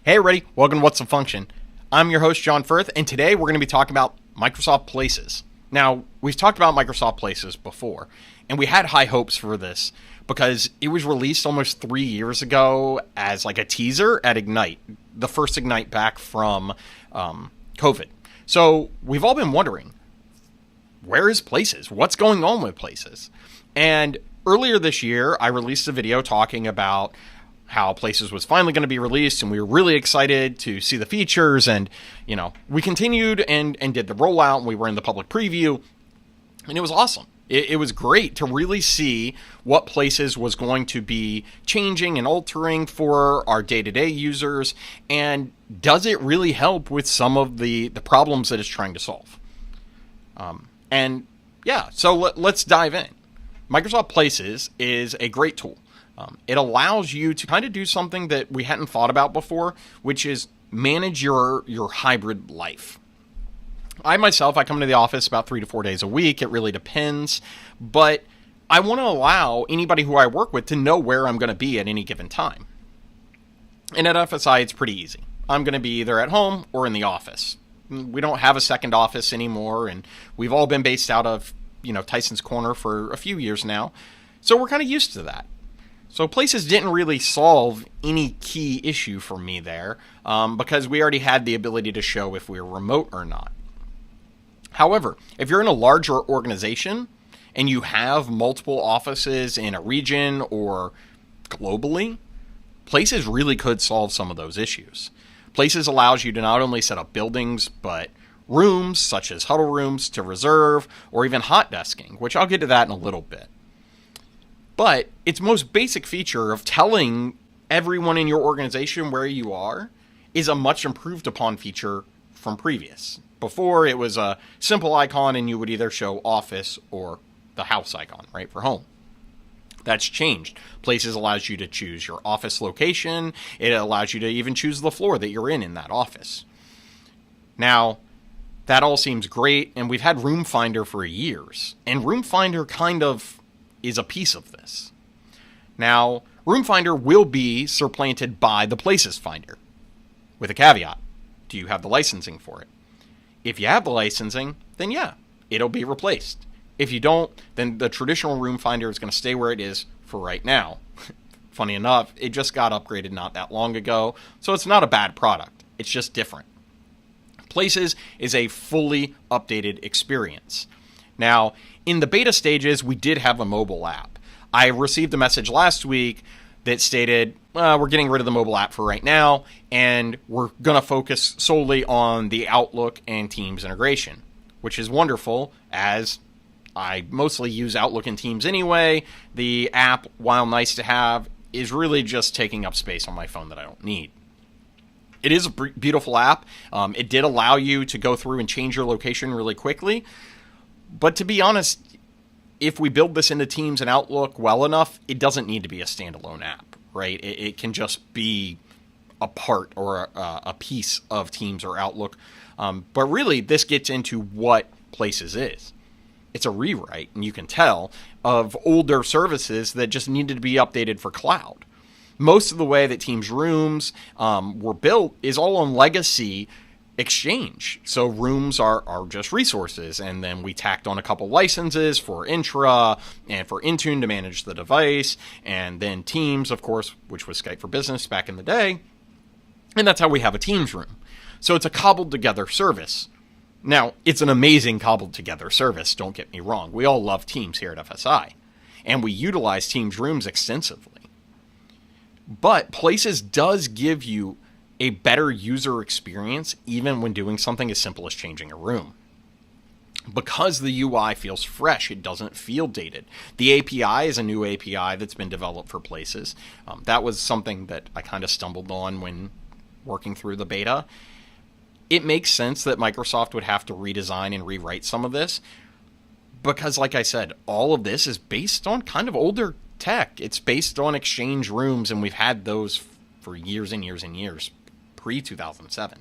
Hey everybody, welcome to What's the Function. I'm your host, John Firth, and today we're going to be talking about Microsoft Places. Now, we've talked about Microsoft Places before, and we had high hopes for this because it was released almost 3 years ago as like a teaser at Ignite, the first Ignite back from COVID. So we've all been wondering, where is Places? What's going on with Places? And earlier this year, I released a video talking about how Places was finally going to be released, and we were really excited to see the features, and we continued and did the rollout, and we were in the public preview, and it was awesome. It was great to really see what Places was going to be changing and altering for our day-to-day users, and does it really help with some of the problems that it's trying to solve? So let's dive in. Microsoft Places is a great tool. It allows you to kind of do something that we hadn't thought about before, which is manage your hybrid life. I come to the office about 3 to 4 days a week. It really depends. But I want to allow anybody who I work with to know where I'm going to be at any given time. And at FSI, it's pretty easy. I'm going to be either at home or in the office. We don't have a second office anymore, and we've all been based out of Tyson's Corner for a few years now. So we're kind of used to that. So Places didn't really solve any key issue for me there because we already had the ability to show if we were remote or not. However, if you're in a larger organization and you have multiple offices in a region or globally, Places really could solve some of those issues. Places allows you to not only set up buildings, but rooms such as huddle rooms to reserve or even hot desking, which I'll get to that in a little bit. But its most basic feature of telling everyone in your organization where you are is a much improved upon feature from previous. Before, it was a simple icon and you would either show office or the house icon, right, for home. That's changed. Places allows you to choose your office location. It allows you to even choose the floor that you're in that office. Now, that all seems great, and we've had Room Finder for years. And Room Finder kind of is a piece of this. Now, Room Finder will be supplanted by the Places Finder, with a caveat. Do you have the licensing for it? If you have the licensing, then yeah, it'll be replaced. If you don't, then the traditional Room Finder is going to stay where it is for right now. Funny enough, it just got upgraded not that long ago, so it's not a bad product. It's just different. Places is a fully updated experience. Now, in the beta stages, we did have a mobile app. I received a message last week that stated, we're getting rid of the mobile app for right now, and we're going to focus solely on the Outlook and Teams integration, which is wonderful, as I mostly use Outlook and Teams anyway. The app, while nice to have, is really just taking up space on my phone that I don't need. It is a beautiful app. It did allow you to go through and change your location really quickly. But to be honest, if we build this into Teams and Outlook well enough, it doesn't need to be a standalone app, right? It can just be a part or a piece of Teams or Outlook. But really, this gets into what Places is. It's a rewrite, and you can tell, of older services that just needed to be updated for cloud. Most of the way that Teams Rooms were built is all on legacy Exchange. So rooms are just resources, and then we tacked on a couple licenses for Intra and for Intune to manage the device, and then Teams, of course, which was Skype for Business back in the day, and that's how we have a Teams room. So it's a cobbled together service. Now, it's an amazing cobbled together service, don't get me wrong. We all love Teams here at FSI, and we utilize Teams rooms extensively. But Places does give you a better user experience even when doing something as simple as changing a room. Because the UI feels fresh, it doesn't feel dated. The API is a new API that's been developed for Places. That was something that I kind of stumbled on when working through the beta. It makes sense that Microsoft would have to redesign and rewrite some of this because, like I said, all of this is based on kind of older tech. It's based on Exchange rooms, and we've had those for years and years and years, pre-2007.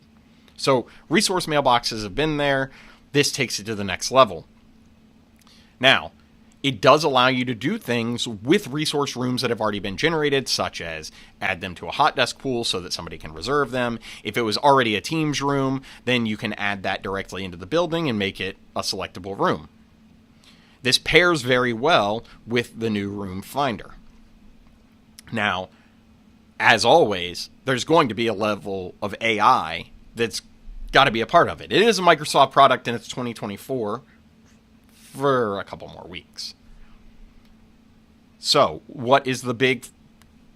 So resource mailboxes have been there. This takes it to the next level. Now, it does allow you to do things with resource rooms that have already been generated, such as add them to a hot desk pool so that somebody can reserve them. If it was already a Teams room, then you can add that directly into the building and make it a selectable room. This pairs very well with the new Room Finder. Now, as always, there's going to be a level of AI that's got to be a part of it. It is a Microsoft product and it's 2024 for a couple more weeks. So, what is the big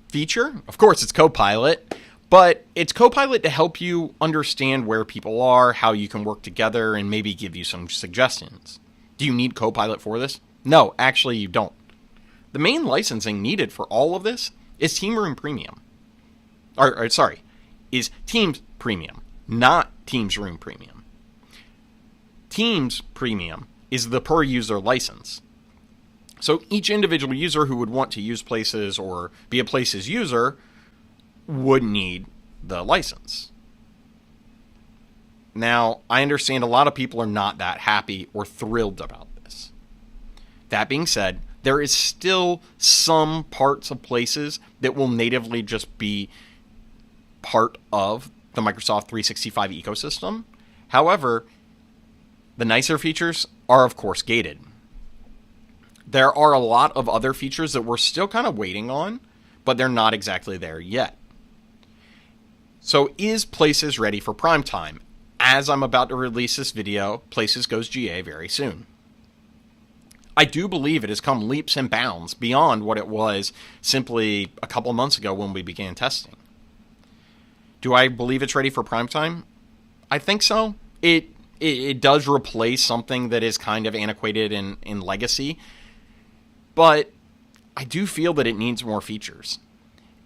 feature? Of course, it's Copilot, but it's Copilot to help you understand where people are, how you can work together, and maybe give you some suggestions. Do you need Copilot for this? No, actually you don't. The main licensing needed for all of this is Team Room Premium. Is Teams Premium, not Teams Room Premium. Teams Premium is the per user license. So each individual user who would want to use Places or be a Places user would need the license. Now, I understand a lot of people are not that happy or thrilled about this. That being said, there is still some parts of Places that will natively just be part of the Microsoft 365 ecosystem. However, the nicer features are, of course, gated. There are a lot of other features that we're still kind of waiting on, but they're not exactly there yet. So is Places ready for prime time? As I'm about to release this video, Places goes GA very soon. I do believe it has come leaps and bounds beyond what it was simply a couple months ago when we began testing. Do I believe it's ready for prime time? I think so. It does replace something that is kind of antiquated in legacy, but I do feel that it needs more features.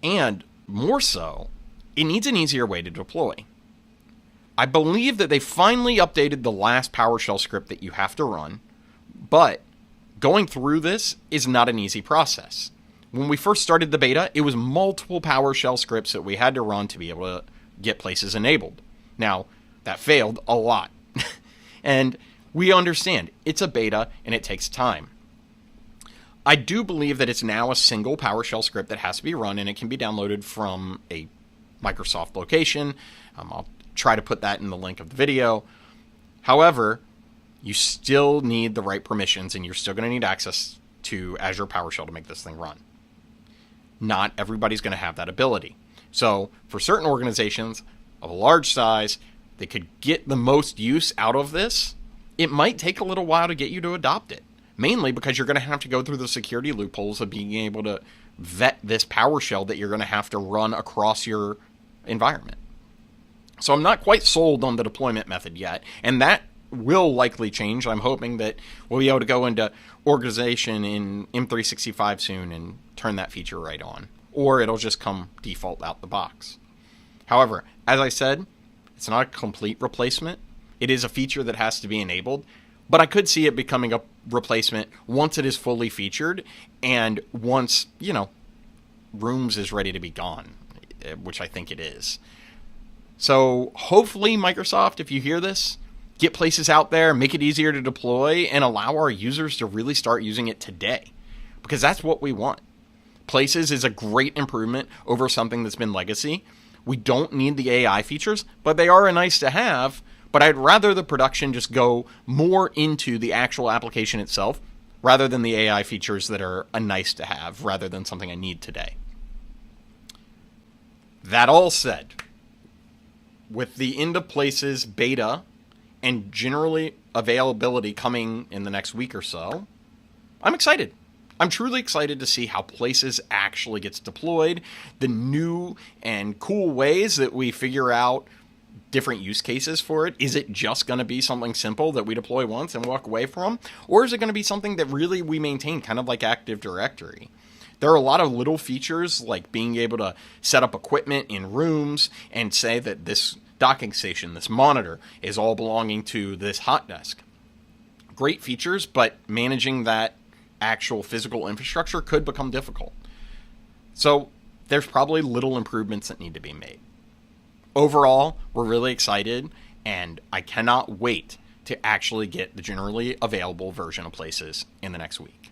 And more so, it needs an easier way to deploy. I believe that they finally updated the last PowerShell script that you have to run, but going through this is not an easy process. When we first started the beta, it was multiple PowerShell scripts that we had to run to be able to get Places enabled. Now, that failed a lot. And we understand it's a beta and it takes time. I do believe that it's now a single PowerShell script that has to be run and it can be downloaded from a Microsoft location. I'll try to put that in the link of the video. However, you still need the right permissions and you're still going to need access to Azure PowerShell to make this thing run. Not everybody's going to have that ability. So for certain organizations of a large size that could get the most use out of this, it might take a little while to get you to adopt it. Mainly because you're going to have to go through the security loopholes of being able to vet this PowerShell that you're going to have to run across your environment. So I'm not quite sold on the deployment method yet, and that will likely change. I'm hoping that we'll be able to go into organization in M365 soon and turn that feature right on, or it'll just come default out the box. However, as I said, it's not a complete replacement. It is a feature that has to be enabled, but I could see it becoming a replacement once it is fully featured and once, Rooms is ready to be gone, which I think it is. So hopefully Microsoft, if you hear this, get Places out there, make it easier to deploy, and allow our users to really start using it today. Because that's what we want. Places is a great improvement over something that's been legacy. We don't need the AI features, but they are a nice to have. But I'd rather the production just go more into the actual application itself rather than the AI features that are a nice to have rather than something I need today. That all said, with the end of Places beta and generally availability coming in the next week or so, I'm excited. I'm truly excited to see how Places actually gets deployed, the new and cool ways that we figure out different use cases for it. Is it just going to be something simple that we deploy once and walk away from? Or is it going to be something that really we maintain, kind of like Active Directory? There are a lot of little features like being able to set up equipment in rooms and say that this docking station, this monitor, is all belonging to this hot desk. Great features, but managing that actual physical infrastructure could become difficult. So there's probably little improvements that need to be made. Overall, we're really excited, and I cannot wait to actually get the generally available version of Places in the next week.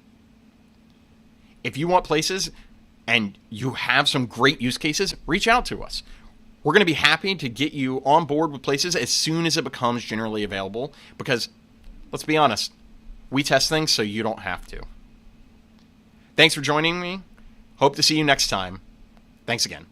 If you want Places and you have some great use cases, reach out to us. We're going to be happy to get you on board with Places as soon as it becomes generally available, because let's be honest, we test things so you don't have to. Thanks for joining me. Hope to see you next time. Thanks again.